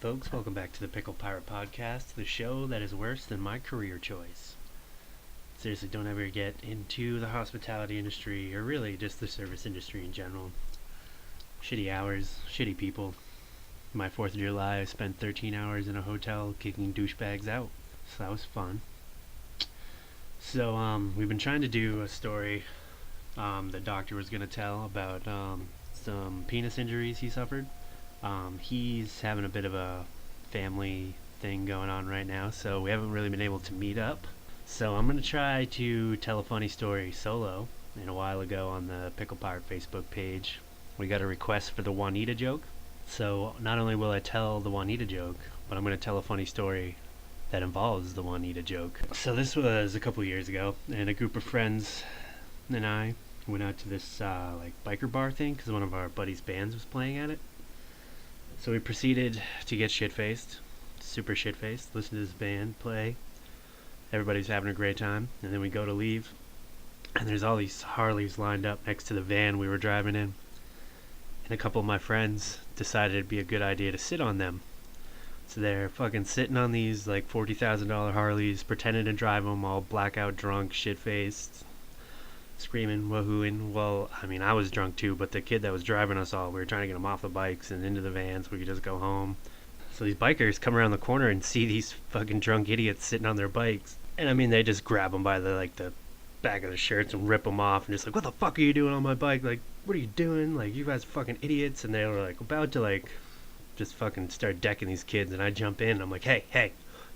folks? Welcome back to the Pickle Pirate Podcast, the show that is worse than my career choice. Seriously, don't ever get into the hospitality industry, or really just the service industry in general. Shitty hours, shitty people. My 4th of July, I spent 13 hours in a hotel kicking douchebags out, so that was fun. So, we've been trying to do a story the doctor was going to tell about some penis injuries he suffered. He's having a bit of a family thing going on right now, so we haven't really been able to meet up. So I'm going to try to tell a funny story solo. And a while ago on the Pickle Pirate Facebook page, we got a request for the Juanita joke. So not only will I tell the Juanita joke, but I'm going to tell a funny story that involves the Juanita joke. So this was a couple years ago, and a group of friends and I went out to this biker bar thing because one of our buddies' bands was playing at it. So we proceeded to get shit-faced, super shit-faced, listen to this band play. Everybody's having a great time, and then we go to leave, and there's all these Harleys lined up next to the van we were driving in. And a couple of my friends decided it'd be a good idea to sit on them. So they're fucking sitting on these like $40,000 Harleys, pretending to drive them, all blackout drunk, shit-faced, screaming, woohooing. Well, I mean, I was drunk too, but the kid that was driving us all, we were trying to get him off the bikes and into the van so we could just go home. So these bikers come around the corner and see these fucking drunk idiots sitting on their bikes. And I mean, they just grab them by the back of the shirts and rip them off and just like, what the fuck are you doing on my bike? Like, what are you doing? Like, you guys are fucking idiots. And they were like about to just fucking start decking these kids. And I jump in and I'm like, hey,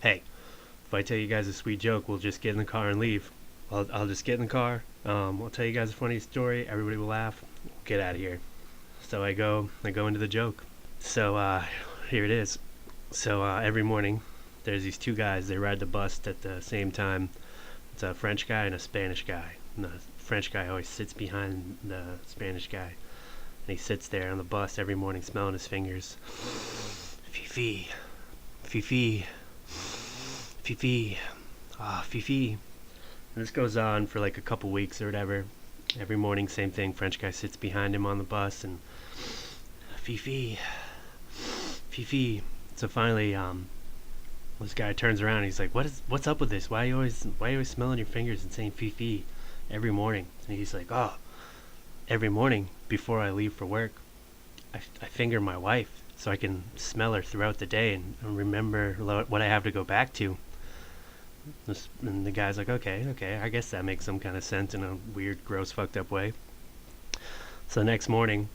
if I tell you guys a sweet joke, we'll just get in the car and leave. I'll just get in the car. I'll tell you guys a funny story. Everybody will laugh. Get out of here. So I go into the joke. So here it is. So every morning, there's these two guys. They ride the bus at the same time. It's a French guy and a Spanish guy. And the French guy always sits behind the Spanish guy. And he sits there on the bus every morning smelling his fingers. Fifi. Fifi. Fifi. Fifi. And this goes on for like a couple weeks or whatever. Every morning, same thing. French guy sits behind him on the bus and Fifi. Fifi. So finally, this guy turns around and he's like, what's up with this? Why are you always smelling your fingers and saying Fifi every morning? And he's like, every morning before I leave for work, I finger my wife so I can smell her throughout the day and remember what I have to go back to. And the guy's like, okay, I guess that makes some kind of sense in a weird, gross, fucked up way. So the next morning,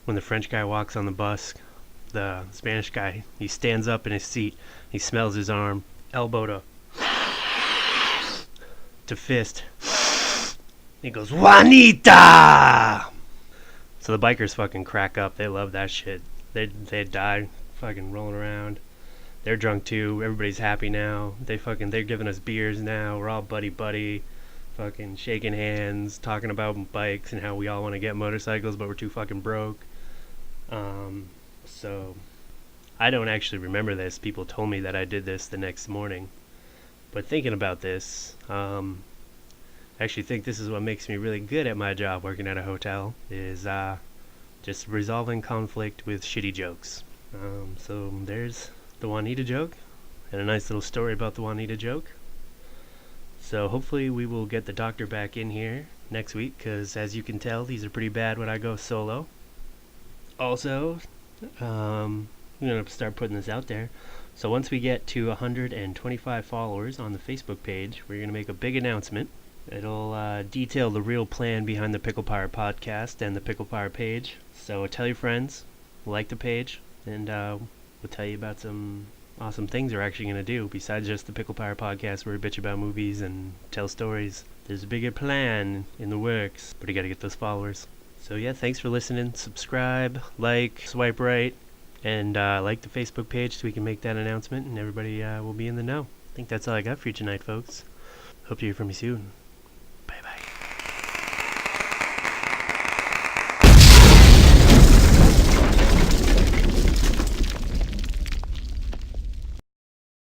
when the French guy walks on the bus, the Spanish guy, he stands up in his seat, he smells his arm, elbow to fist. He goes, Juanita! So the bikers fucking crack up. They love that shit. They die fucking rolling around. They're drunk too. Everybody's happy now. They're giving us beers now. We're all buddy, fucking shaking hands, talking about bikes and how we all want to get motorcycles, but we're too fucking broke. So I don't actually remember this. People told me that I did this the next morning. But thinking about this, I actually think this is what makes me really good at my job working at a hotel, is just resolving conflict with shitty jokes. So there's the Juanita joke, and a nice little story about the Juanita joke. So hopefully we will get the doctor back in here next week, because as you can tell, these are pretty bad when I go solo. Also, I'm going to start putting this out there. So once we get to 125 followers on the Facebook page, we're going to make a big announcement. It'll detail the real plan behind the Pickle Pirate podcast and the Pickle Pirate page. So tell your friends, like the page, and we'll tell you about some awesome things we're actually going to do besides just the Pickle Pirate podcast where we bitch about movies and tell stories. There's a bigger plan in the works, but you got to get those followers. So yeah, thanks for listening. Subscribe, like, swipe right, and like the Facebook page so we can make that announcement and everybody will be in the know. I think that's all I got for you tonight, folks. Hope to hear from you soon.